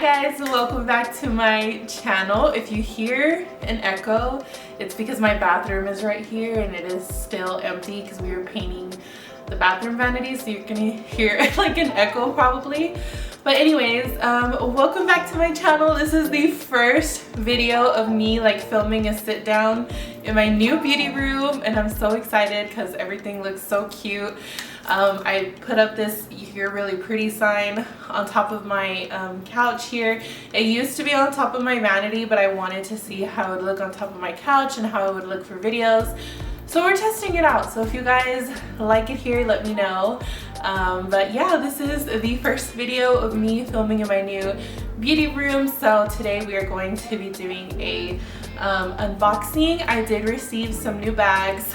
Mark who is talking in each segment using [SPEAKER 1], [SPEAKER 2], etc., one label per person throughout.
[SPEAKER 1] guys, welcome back to my channel. If you hear an echo, it's because my bathroom is right here and it is still empty because we were painting the bathroom vanity, so you're gonna hear like an echo probably. But anyways, welcome back to my channel. This is the first video of me like filming a sit down in my new beauty room, and I'm so excited because everything looks so cute. I put up this "You're really pretty" sign on top of my couch here. It used to be on top of my vanity, but I wanted to see how it would look on top of my couch and how it would look for videos. So we're testing it out. So if you guys like it here, let me know. But yeah, this is the first video of me filming in my new beauty room. So today we are going to be doing a unboxing. I did receive some new bags.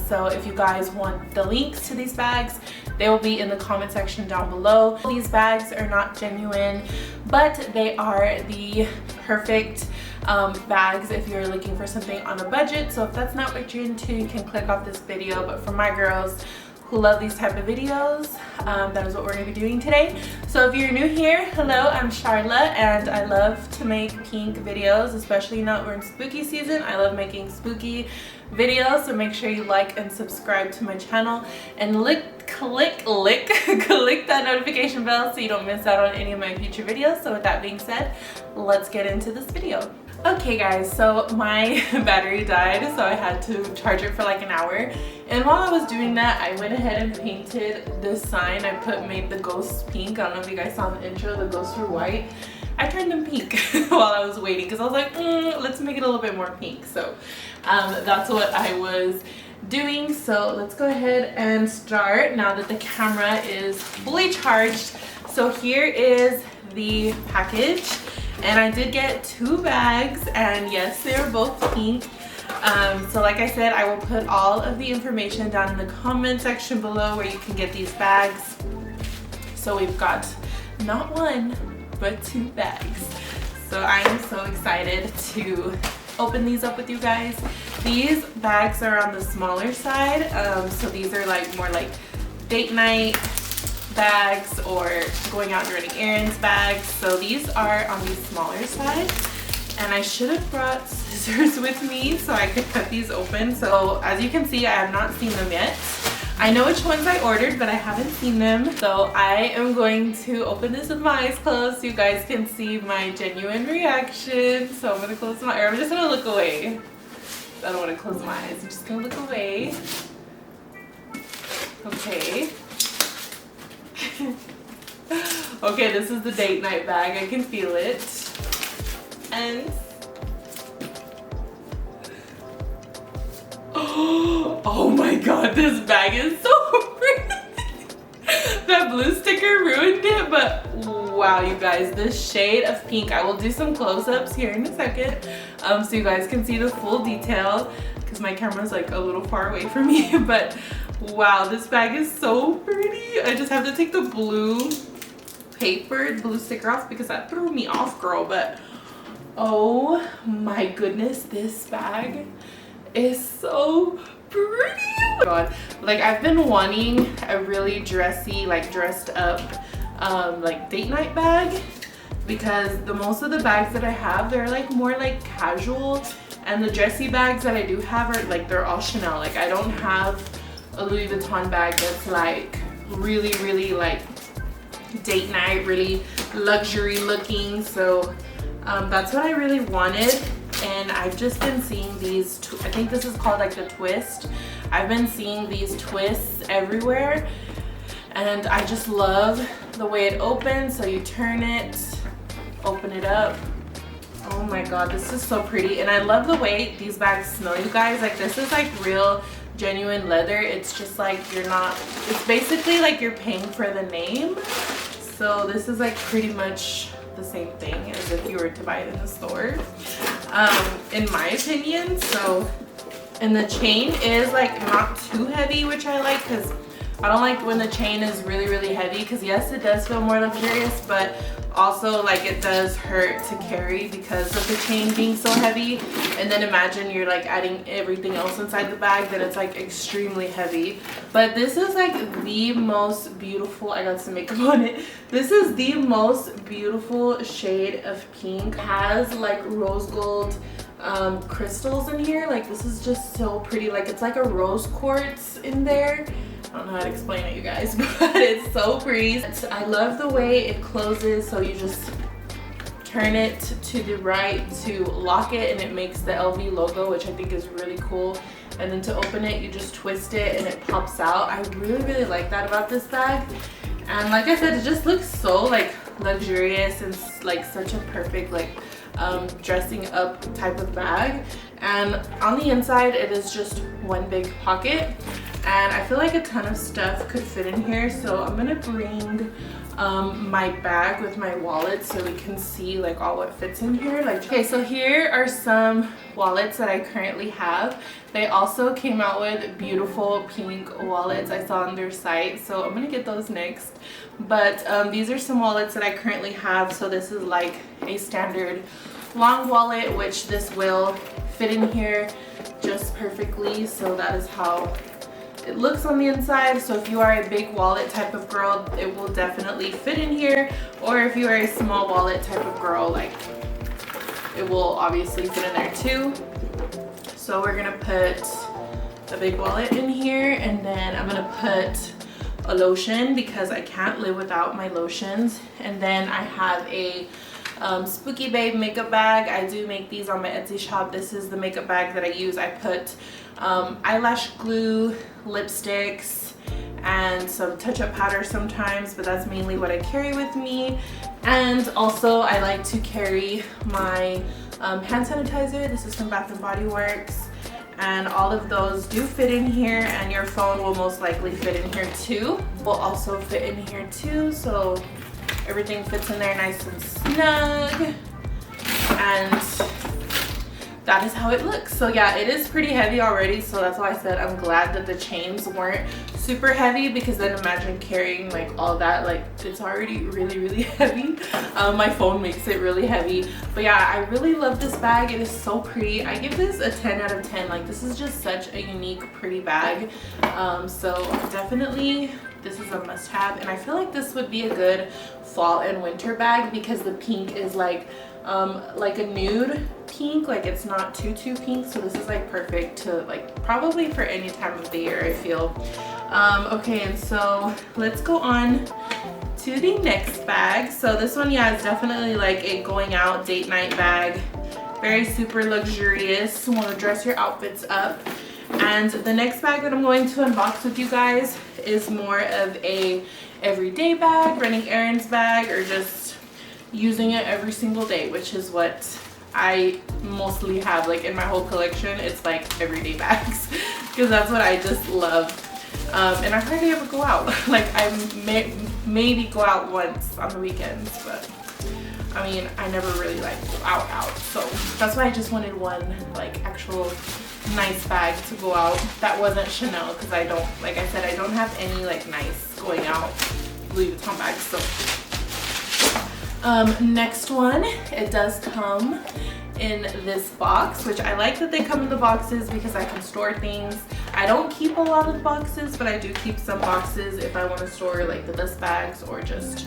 [SPEAKER 1] So if you guys want the links to these bags, they will be in the comment section down below. These bags are not genuine, but they are the perfect bags if you're looking for something on a budget. So if that's not what you're into, you can click off this video. But for my girls who love these type of videos, that is what we're going to be doing today. So if you're new here, hello, I'm Charlotte, and I love to make pink videos, especially now we're in spooky season. I love making spooky videos, so make sure you like and subscribe to my channel and click that notification bell so you don't miss out on any of my future videos. So with that being said, let's get into this video. Okay guys, so my battery died, so I had to charge it for like an hour, and while I was doing that, I went ahead and painted this sign. I made the ghosts pink. I don't know if you guys saw the intro, the ghosts were white. I turned them pink while I was waiting because I was like, let's make it a little bit more pink. So that's what I was doing. So let's go ahead and start now that the camera is fully charged. So here is the package, and I did get 2 bags, and yes, they are both pink. So like I said, I will put all of the information down in the comment section below where you can get these bags. So we've got not 1 but 2 bags. So I am so excited to open these up with you guys. These bags are on the smaller side, so these are like more like date night bags or going out and running errands bags. So these are on the smaller side, and I should have brought scissors with me so I could cut these open. So as you can see, I have not seen them yet. I know which ones I ordered, but I haven't seen them. So I am going to open this with my eyes closed so you guys can see my genuine reaction. So I'm gonna close my, or I'm just gonna look away. I don't want to close my eyes. I'm just gonna look away. Okay. Okay, this is the date night bag. I can feel it. And oh my god, this bag is so pretty. That blue sticker ruined it, but wow, you guys, this shade of pink. I will do some close-ups here in a second, so you guys can see the full detail because my camera's like a little far away from me. But wow, this bag is so pretty. I just have to take the blue paper, the blue sticker off because that threw me off, girl. But oh my goodness, this bag is so pretty. Oh god, like I've been wanting a really dressy, like dressed up like date night bag, because most of the bags that I have, they're like more like casual, and the dressy bags that I do have are like, they're all Chanel. Like I don't have a Louis Vuitton bag that's like really like date night, really luxury looking. So that's what I really wanted. And I've just been seeing these, I think this is called like the twist. I've been seeing these twists everywhere, and I just love the way it opens. So you turn it, open it up. Oh my god, this is so pretty. And I love the way these bags smell, you guys. Like this is like real genuine leather. It's just like you're not, it's basically like you're paying for the name. So this is like pretty much the same thing as if you were to buy it in the store, in my opinion. So, and the chain is like not too heavy, which I like, because I don't like when the chain is really heavy, because yes, it does feel more luxurious, but also like it does hurt to carry because of the chain being so heavy. And then imagine you're like adding everything else inside the bag, then it's like extremely heavy. But this is like the most beautiful, I got some makeup on it. This is the most beautiful shade of pink. It has like rose gold crystals in here. Like this is just so pretty. Like it's like a rose quartz in there. I don't know how to explain it, you guys, but it's so pretty. I love the way it closes, so you just turn it to the right to lock it and it makes the LV logo, which I think is really cool. And then to open it, you just twist it and it pops out. I really like that about this bag. And like I said, it just looks so like luxurious and like such a perfect like dressing up type of bag. And on the inside, it is just one big pocket. And I feel like a ton of stuff could fit in here, so I'm gonna bring my bag with my wallet so we can see like all what fits in here. Like, okay, so here are some wallets that I currently have. They also came out with beautiful pink wallets I saw on their site, so I'm gonna get those next. But these are some wallets that I currently have. So this is like a standard long wallet, which this will fit in here just perfectly. So that is how it looks on the inside. So if you are a big wallet type of girl, it will definitely fit in here. Or if you are a small wallet type of girl, like it will obviously fit in there too. So we're gonna put a big wallet in here, and then I'm gonna put a lotion because I can't live without my lotions. And then I have a Spooky Babe makeup bag. I do make these on my Etsy shop. This is the makeup bag that I use. I put eyelash glue, lipsticks, and some touch-up powder sometimes, but that's mainly what I carry with me. And also I like to carry my hand sanitizer. This is from Bath & Body Works, and all of those do fit in here, and your phone will most likely fit in here too. Will also fit in here too, so everything fits in there nice and snug. And that is how it looks. So yeah, it is pretty heavy already, so that's why I said I'm glad that the chains weren't super heavy, because then imagine carrying like all that, like it's already really heavy. My phone makes it really heavy. But yeah, I really love this bag. It is so pretty. I give this a 10 out of 10. Like this is just such a unique, pretty bag. So definitely this is a must-have, and I feel like this would be a good fall and winter bag because the pink is like a nude pink. Like it's not too pink, so this is like perfect to like probably for any time of the year, I feel. Okay, and so let's go on to the next bag. So this one, yeah, is definitely like a going out date night bag. Very super luxurious. Want to dress your outfits up. And the next bag that I'm going to unbox with you guys is more of a everyday bag, running errands bag, or just using it every single day, which is what I mostly have like in my whole collection. It's like everyday bags because that's what I just love. And I hardly ever go out. Like I maybe go out once on the weekends, but I mean, I never really like go out. So that's why I just wanted one like actual nice bag to go out that wasn't Chanel, because I don't, like I said, I don't have any like nice going out Louis Vuitton bags. So next one, it does come in this box, which I like that they come in the boxes because I can store things. I don't keep a lot of boxes, but I do keep some boxes if I want to store like the dust bags or just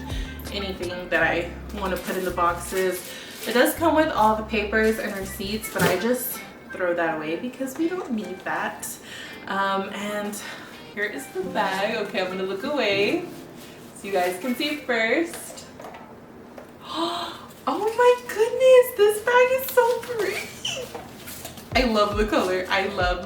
[SPEAKER 1] anything that I want to put in the boxes. It does come with all the papers and receipts, but I just throw that away because we don't need that. And here is the bag. Okay, I'm gonna look away so you guys can see first. Oh my goodness, this bag is so pretty. I love the color. I love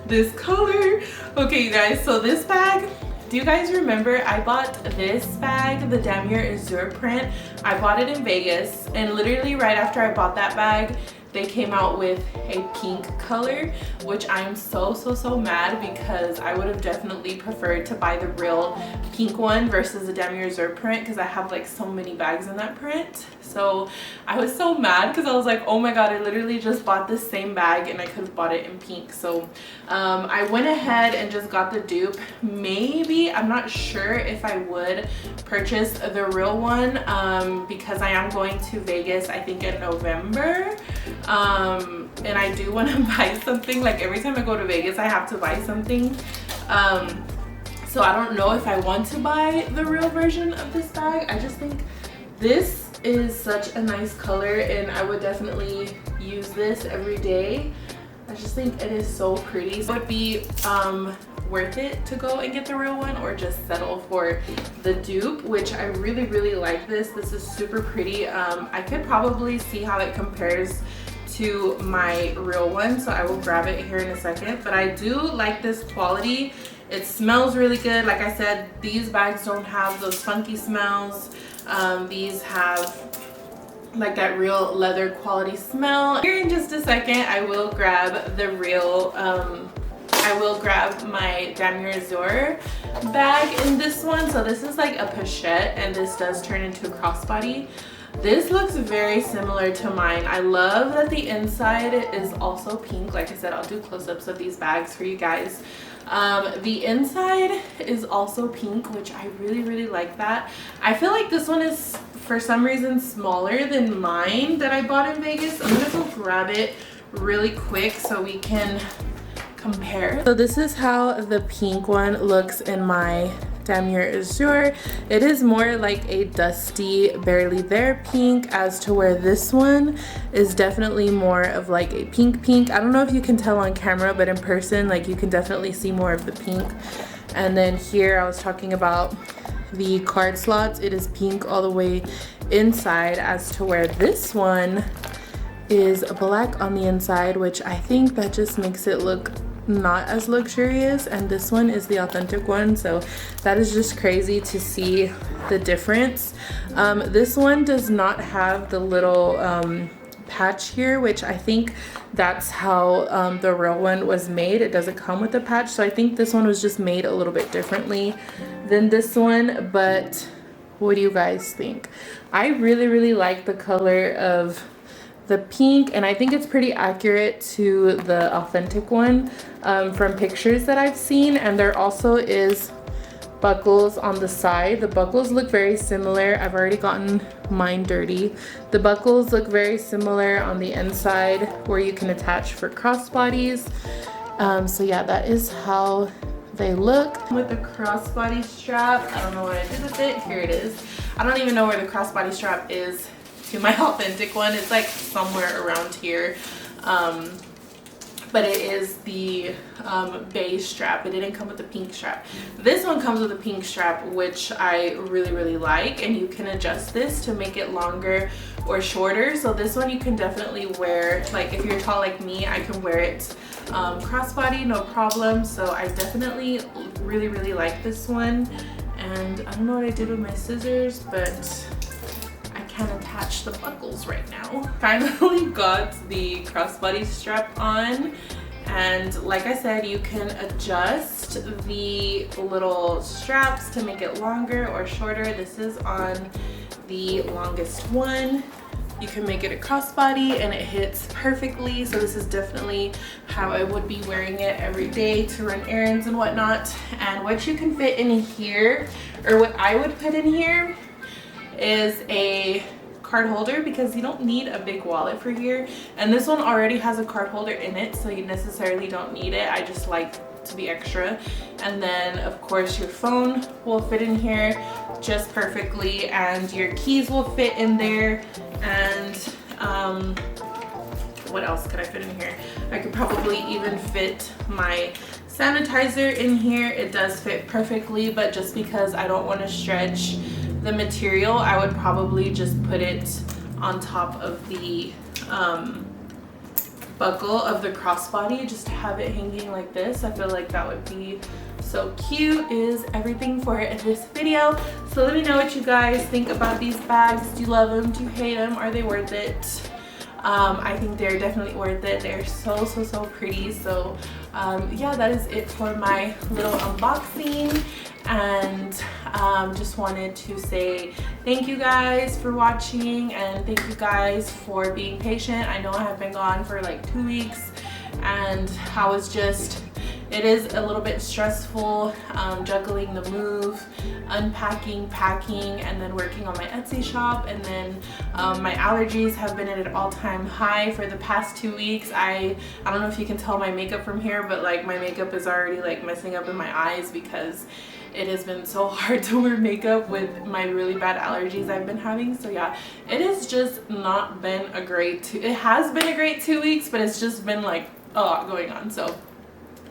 [SPEAKER 1] this color. Okay, you guys, so this bag, do you guys remember I bought this bag, the Damier Azure print? I bought it in Vegas, and literally right after I bought that bag, they came out with a pink color, which I'm so mad, because I would have definitely preferred to buy the real pink one versus the Demi Reserve print, because I have like so many bags in that print. So I was so mad because I was like, oh my god, I literally just bought this same bag and I could have bought it in pink. So I went ahead and just got the dupe. Maybe, I'm not sure if I would purchase the real one, because I am going to Vegas, I think in November, and I do want to buy something. Like every time I go to Vegas I have to buy something, so I don't know if I want to buy the real version of this bag. I just think this is such a nice color and I would definitely use this every day. I just think it is so pretty. So it would be worth it to go and get the real one, or just settle for the dupe, which I really like this. This is super pretty. I could probably see how it compares to my real one, so I will grab it here in a second. But I do like this quality. It smells really good. Like I said, these bags don't have those funky smells. These have like that real leather quality smell. Here in just a second I will grab the real I will grab my Demi Reserve bag in this one. So this is like a pochette and this does turn into a crossbody. This looks very similar to mine. I love that the inside is also pink. Like I said, I'll do close-ups of these bags for you guys. The inside is also pink, which I really like that. I feel like this one is for some reason smaller than mine that I bought in Vegas. I'm gonna go grab it really quick so we can compare. So this is how the pink one looks in my Demi Reserve. It is more like a dusty, barely there pink, as to where this one is definitely more of like a pink. I don't know if you can tell on camera, but in person, like you can definitely see more of the pink. And then here I was talking about the card slots. It is pink all the way inside, as to where this one is black on the inside, which I think that just makes it look not as luxurious, and this one is the authentic one. So that is just crazy to see the difference. This one does not have the little patch here, which I think that's how the real one was made. It doesn't come with a patch, so I think this one was just made a little bit differently than this one. But what do you guys think? I really like the color of the pink, and I think it's pretty accurate to the authentic one from pictures that I've seen. And there also is buckles on the side. The buckles look very similar. I've already gotten mine dirty. The buckles look very similar on the inside, where you can attach for crossbodies. So yeah, that is how they look. With the crossbody strap, I don't know what I did with it. Here it is. I don't even know where the crossbody strap is to my authentic one. It's like somewhere around here, but it is the beige strap. It didn't come with the pink strap. This one comes with a pink strap, which I really like, and you can adjust this to make it longer or shorter. So this one you can definitely wear, like if you're tall like me, I can wear it crossbody no problem. So I definitely really like this one. And I don't know what I did with my scissors, but can attach the buckles right now. Finally got the crossbody strap on, and like I said, you can adjust the little straps to make it longer or shorter. This is on the longest one. You can make it a crossbody and it hits perfectly. So this is definitely how I would be wearing it every day to run errands and whatnot. And what you can fit in here, or what I would put in here, is a card holder, because you don't need a big wallet for here, and this one already has a card holder in it, so you necessarily don't need it. I just like to be extra. And then of course your phone will fit in here just perfectly, and your keys will fit in there. And what else could I fit in here? I could probably even fit my sanitizer in here. It does fit perfectly, but just because I don't want to stretch the material, I would probably just put it on top of the buckle of the crossbody, just to have it hanging like this. I feel like that would be so cute. Is everything for this video. So let me know what you guys think about these bags. Do you love them? Do you hate them? Are they worth it? I think they're definitely worth it. They're so pretty. So yeah, that is it for my little unboxing, and just wanted to say thank you guys for watching, and thank you guys for being patient. I know I have been gone for like 2 weeks, and I was just, it is a little bit stressful juggling the move, unpacking, packing, and then working on my Etsy shop. And then my allergies have been at an all-time high for the past 2 weeks. I don't know if you can tell my makeup from here, but like my makeup is already like messing up in my eyes because it has been so hard to wear makeup with my really bad allergies I've been having. So yeah, it has just not been a great, it has been a great 2 weeks, but it's just been like a lot going on. So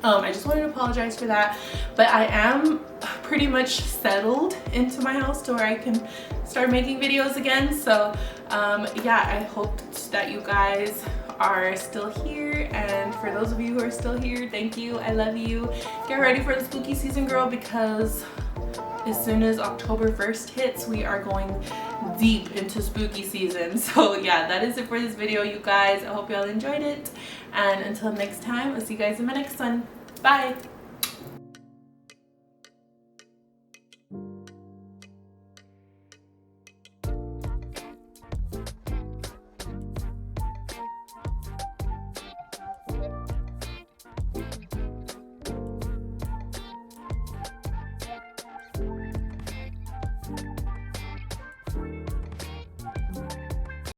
[SPEAKER 1] I just wanted to apologize for that, but I am pretty much settled into my house to where I can start making videos again. So yeah, I hope that you guys are still here, and for those of you who are still here, thank you, I love you. Get ready for the spooky season, girl, because as soon as October 1st hits, we are going deep into spooky season. So yeah, that is it for this video, you guys. I hope y'all enjoyed it, and until next time, I'll see you guys in my next one. Bye.